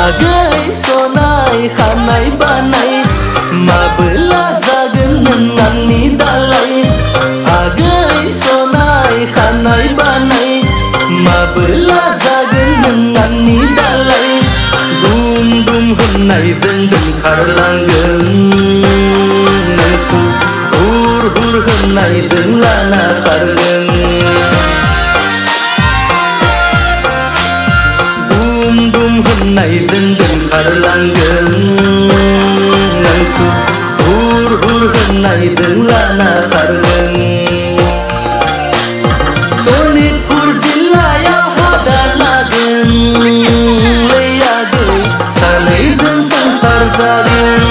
Agai sonai khanai banai mabla zagen nani dalai. Agai sonai khanai banai mabla zagen nani dalai. Dum dum hunai zeng dum kharlangen nangku hur hur hunai zeng lana khargen. Hunai zeng dum kharlangen nangku hur hur hunai zeng lana khargen. Sonitpur jilaya hada lagen leyagai sanai zeng sansar zagen.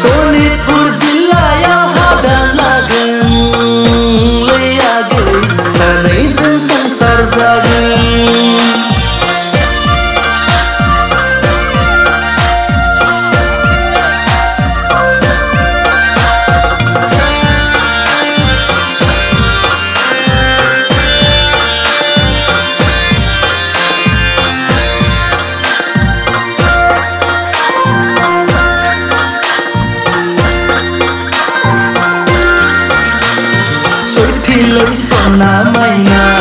Sonitpur jilaya hada lagen leyagai sanai zeng sansar zagen. Lấy sona mai nào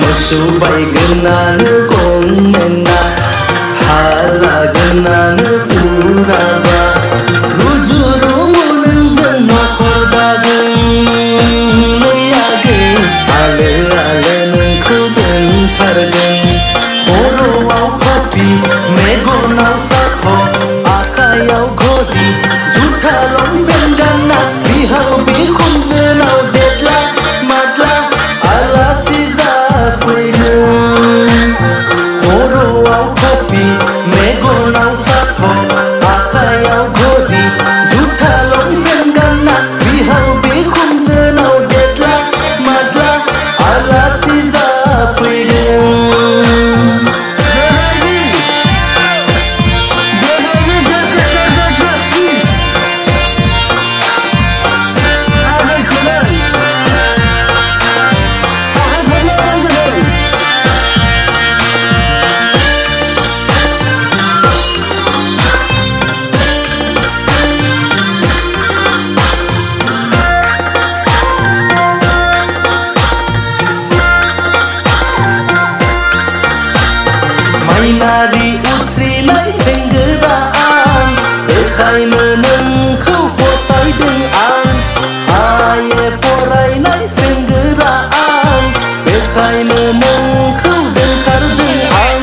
một số bay gần na nước con men na hala gần na nước pura ba rujuru munen dân ma khoda gần lấy age ale ale nung khu den phar den khoro ao phapi mego na sakho akai ao khodi jhutha long ben ganna bihao bi khum nào nari utri lai senggeraan ekai meneng kau posai deng an aye porai lai senggeraan ekai meneng kau deng kar deng an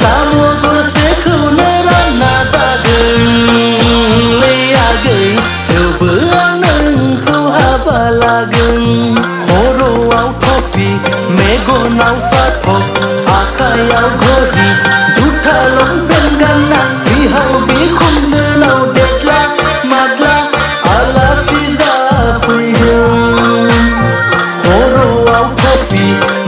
samo gose kau nerana dageng leagei eu beang neng kau abalageng khoro au topi mego nau satho